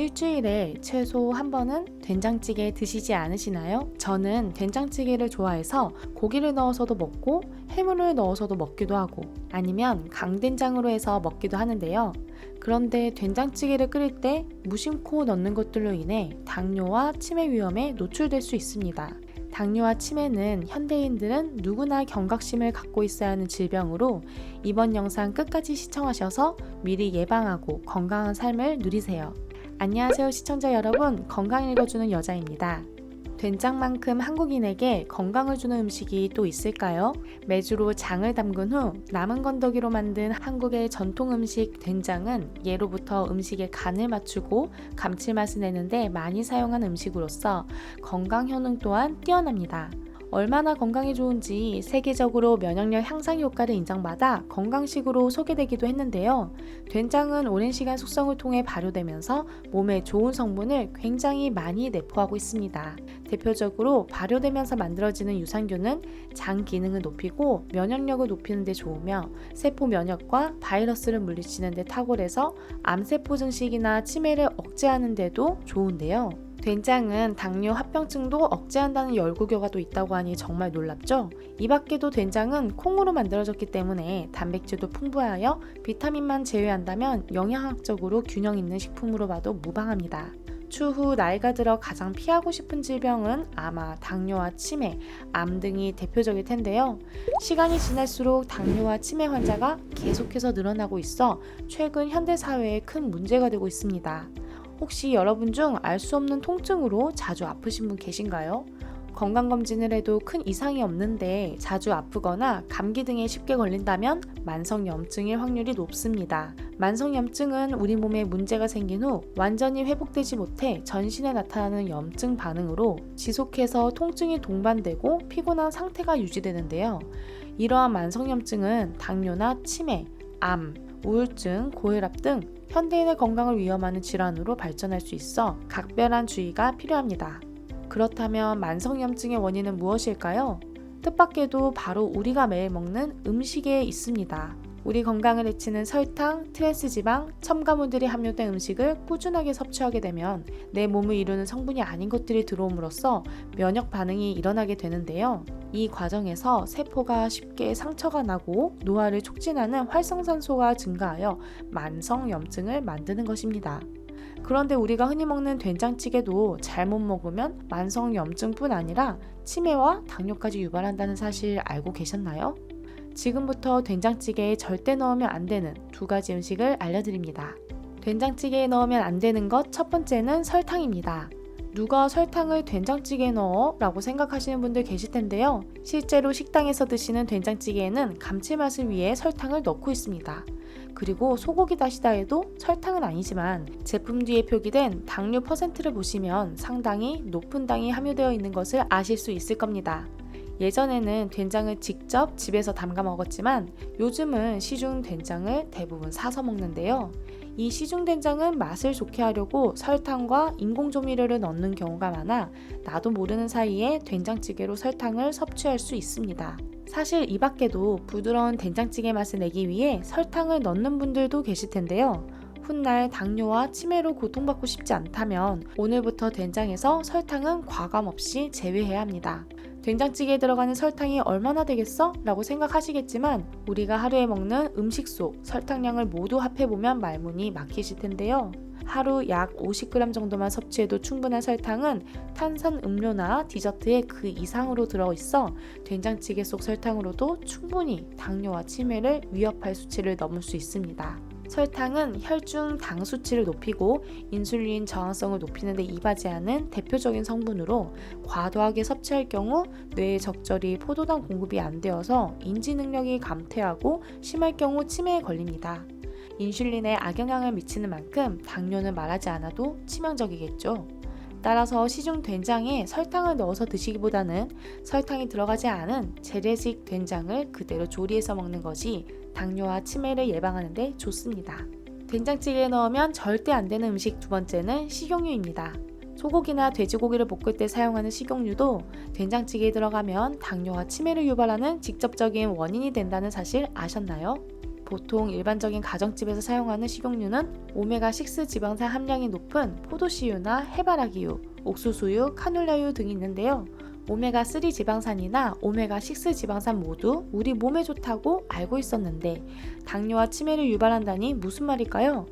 일주일에 최소 한 번은 된장찌개 드시지 않으시나요? 저는 된장찌개를 좋아해서 고기를 넣어서도 먹고 해물을 넣어서도 먹기도 하고 아니면 강된장으로 해서 먹기도 하는데요. 그런데 된장찌개를 끓일 때 무심코 넣는 것들로 인해 당뇨와 치매 위험에 노출될 수 있습니다. 당뇨와 치매는 현대인들은 누구나 경각심을 갖고 있어야 하는 질병으로 이번 영상 끝까지 시청하셔서 미리 예방하고 건강한 삶을 누리세요. 안녕하세요 시청자 여러분, 건강 읽어주는 여자입니다. 된장만큼 한국인에게 건강을 주는 음식이 또 있을까요? 메주로 장을 담근 후 남은 건더기로 만든 한국의 전통 음식 된장은 예로부터 음식에 간을 맞추고 감칠맛을 내는데 많이 사용한 음식으로서 건강 효능 또한 뛰어납니다. 얼마나 건강에 좋은지 세계적으로 면역력 향상 효과를 인정받아 건강식으로 소개되기도 했는데요. 된장은 오랜 시간 숙성을 통해 발효되면서 몸에 좋은 성분을 굉장히 많이 내포하고 있습니다. 대표적으로 발효되면서 만들어지는 유산균은 장 기능을 높이고 면역력을 높이는 데 좋으며 세포 면역과 바이러스를 물리치는 데 탁월해서 암세포 증식이나 치매를 억제하는 데도 좋은데요. 된장은 당뇨 합병증도 억제한다는 열구 결과도 있다고 하니 정말 놀랍죠? 이 밖에도 된장은 콩으로 만들어졌기 때문에 단백질도 풍부하여 비타민만 제외한다면 영양학적으로 균형 있는 식품으로 봐도 무방합니다. 추후 나이가 들어 가장 피하고 싶은 질병은 아마 당뇨와 치매, 암 등이 대표적일 텐데요. 시간이 지날수록 당뇨와 치매 환자가 계속해서 늘어나고 있어 최근 현대사회에 큰 문제가 되고 있습니다. 혹시 여러분 중 알 수 없는 통증으로 자주 아프신 분 계신가요? 건강검진을 해도 큰 이상이 없는데 자주 아프거나 감기 등에 쉽게 걸린다면 만성염증일 확률이 높습니다. 만성염증은 우리 몸에 문제가 생긴 후 완전히 회복되지 못해 전신에 나타나는 염증 반응으로 지속해서 통증이 동반되고 피곤한 상태가 유지되는데요. 이러한 만성염증은 당뇨나 치매, 암, 우울증, 고혈압 등 현대인의 건강을 위험하는 질환으로 발전할 수 있어 각별한 주의가 필요합니다. 그렇다면 만성염증의 원인은 무엇일까요? 뜻밖에도 바로 우리가 매일 먹는 음식에 있습니다. 우리 건강을 해치는 설탕, 트랜스지방, 첨가물들이 함유된 음식을 꾸준하게 섭취하게 되면 내 몸을 이루는 성분이 아닌 것들이 들어옴으로써 면역 반응이 일어나게 되는데요. 이 과정에서 세포가 쉽게 상처가 나고 노화를 촉진하는 활성산소가 증가하여 만성염증을 만드는 것입니다. 그런데 우리가 흔히 먹는 된장찌개도 잘못 먹으면 만성염증뿐 아니라 치매와 당뇨까지 유발한다는 사실 알고 계셨나요? 지금부터 된장찌개에 절대 넣으면 안 되는 두 가지 음식을 알려드립니다. 된장찌개에 넣으면 안 되는 것 첫 번째는 설탕입니다. 누가 설탕을 된장찌개에 넣어? 라고 생각하시는 분들 계실 텐데요. 실제로 식당에서 드시는 된장찌개에는 감칠맛을 위해 설탕을 넣고 있습니다. 그리고 소고기 다시다에도 설탕은 아니지만 제품 뒤에 표기된 당류 퍼센트를 보시면 상당히 높은 당이 함유되어 있는 것을 아실 수 있을 겁니다. 예전에는 된장을 직접 집에서 담가 먹었지만 요즘은 시중 된장을 대부분 사서 먹는데요. 이 시중 된장은 맛을 좋게 하려고 설탕과 인공조미료를 넣는 경우가 많아 나도 모르는 사이에 된장찌개로 설탕을 섭취할 수 있습니다. 사실 이 밖에도 부드러운 된장찌개 맛을 내기 위해 설탕을 넣는 분들도 계실 텐데요. 훗날 당뇨와 치매로 고통받고 싶지 않다면 오늘부터 된장에서 설탕은 과감 없이 제외해야 합니다. 된장찌개에 들어가는 설탕이 얼마나 되겠어? 라고 생각하시겠지만 우리가 하루에 먹는 음식 속 설탕량을 모두 합해보면 말문이 막히실 텐데요. 하루 약 50g 정도만 섭취해도 충분한 설탕은 탄산 음료나 디저트에 그 이상으로 들어있어 된장찌개 속 설탕으로도 충분히 당뇨와 치매를 위협할 수치를 넘을 수 있습니다. 설탕은 혈중 당 수치를 높이고 인슐린 저항성을 높이는 데 이바지하는 대표적인 성분으로 과도하게 섭취할 경우 뇌에 적절히 포도당 공급이 안 되어서 인지 능력이 감퇴하고 심할 경우 치매에 걸립니다. 인슐린에 악영향을 미치는 만큼 당뇨는 말하지 않아도 치명적이겠죠. 따라서 시중 된장에 설탕을 넣어서 드시기보다는 설탕이 들어가지 않은 재래식 된장을 그대로 조리해서 먹는 것이 당뇨와 치매를 예방하는 데 좋습니다. 된장찌개에 넣으면 절대 안 되는 음식 두 번째는 식용유입니다. 소고기나 돼지고기를 볶을 때 사용하는 식용유도 된장찌개에 들어가면 당뇨와 치매를 유발하는 직접적인 원인이 된다는 사실 아셨나요? 보통 일반적인 가정집에서 사용하는 식용유는 오메가6 지방산 함량이 높은 포도씨유나 해바라기유, 옥수수유, 카놀라유 등이 있는데요. 오메가3 지방산이나 오메가6 지방산 모두 우리 몸에 좋다고 알고 있었는데 당뇨와 치매를 유발한다니 무슨 말일까요?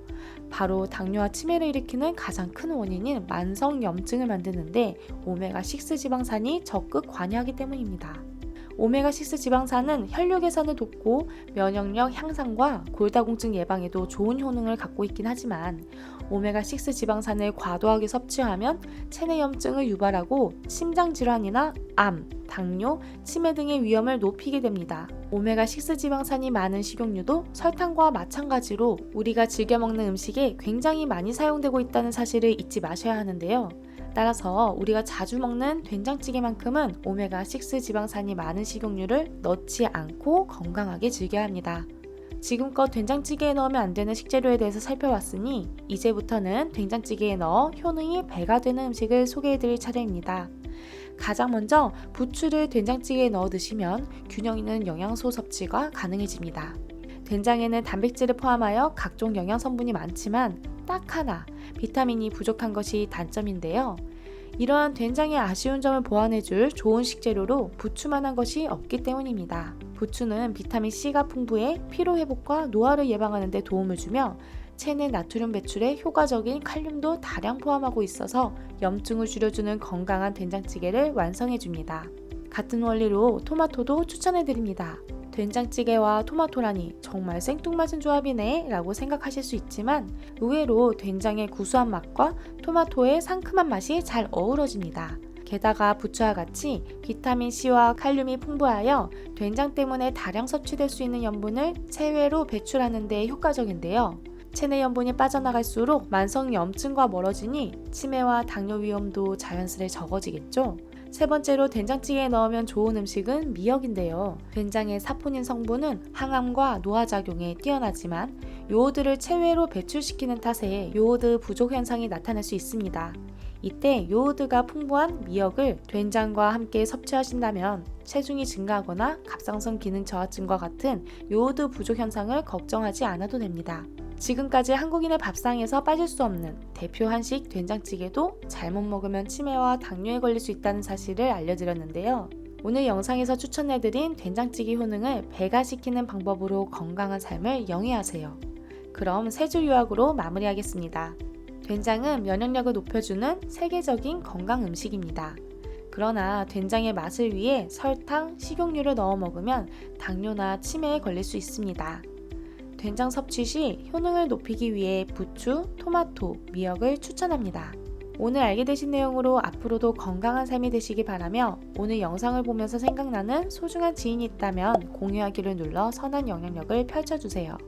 바로 당뇨와 치매를 일으키는 가장 큰 원인인 만성염증을 만드는데 오메가6 지방산이 적극 관여하기 때문입니다. 오메가6 지방산은 혈류 개선을 돕고 면역력 향상과 골다공증 예방에도 좋은 효능을 갖고 있긴 하지만 오메가6 지방산을 과도하게 섭취하면 체내염증을 유발하고 심장질환이나 암, 당뇨, 치매 등의 위험을 높이게 됩니다. 오메가6 지방산이 많은 식용유도 설탕과 마찬가지로 우리가 즐겨 먹는 음식에 굉장히 많이 사용되고 있다는 사실을 잊지 마셔야 하는데요. 따라서 우리가 자주 먹는 된장찌개만큼은 오메가6 지방산이 많은 식용유를 넣지 않고 건강하게 즐겨야 합니다. 지금껏 된장찌개에 넣으면 안 되는 식재료에 대해서 살펴봤으니 이제부터는 된장찌개에 넣어 효능이 배가 되는 음식을 소개해드릴 차례입니다. 가장 먼저 부추를 된장찌개에 넣어 드시면 균형 있는 영양소 섭취가 가능해집니다. 된장에는 단백질을 포함하여 각종 영양 성분이 많지만 딱 하나, 비타민이 부족한 것이 단점인데요. 이러한 된장의 아쉬운 점을 보완해줄 좋은 식재료로 부추만한 것이 없기 때문입니다. 부추는 비타민C가 풍부해 피로회복과 노화를 예방하는 데 도움을 주며 체내 나트륨 배출에 효과적인 칼륨도 다량 포함하고 있어서 염증을 줄여주는 건강한 된장찌개를 완성해줍니다. 같은 원리로 토마토도 추천해드립니다. 된장찌개와 토마토라니 정말 생뚱맞은 조합이네 라고 생각하실 수 있지만 의외로 된장의 구수한 맛과 토마토의 상큼한 맛이 잘 어우러집니다. 게다가 부추와 같이 비타민C와 칼륨이 풍부하여 된장 때문에 다량 섭취될 수 있는 염분을 체외로 배출하는 데 효과적인데요. 체내 염분이 빠져나갈수록 만성염증과 멀어지니 치매와 당뇨 위험도 자연스레 적어지겠죠. 세 번째로 된장찌개에 넣으면 좋은 음식은 미역인데요. 된장의 사포닌 성분은 항암과 노화작용에 뛰어나지만 요오드를 체외로 배출시키는 탓에 요오드 부족 현상이 나타날 수 있습니다. 이때 요오드가 풍부한 미역을 된장과 함께 섭취하신다면 체중이 증가하거나 갑상선 기능 저하증과 같은 요오드 부족 현상을 걱정하지 않아도 됩니다. 지금까지 한국인의 밥상에서 빠질 수 없는 대표 한식 된장찌개도 잘못 먹으면 치매와 당뇨에 걸릴 수 있다는 사실을 알려드렸는데요. 오늘 영상에서 추천해드린 된장찌개 효능을 배가시키는 방법으로 건강한 삶을 영위하세요. 그럼 세 줄 요약으로 마무리하겠습니다. 된장은 면역력을 높여주는 세계적인 건강 음식입니다. 그러나 된장의 맛을 위해 설탕, 식용유를 넣어 먹으면 당뇨나 치매에 걸릴 수 있습니다. 된장 섭취 시 효능을 높이기 위해 부추, 토마토, 미역을 추천합니다. 오늘 알게 되신 내용으로 앞으로도 건강한 삶이 되시기 바라며 오늘 영상을 보면서 생각나는 소중한 지인이 있다면 공유하기를 눌러 선한 영향력을 펼쳐주세요.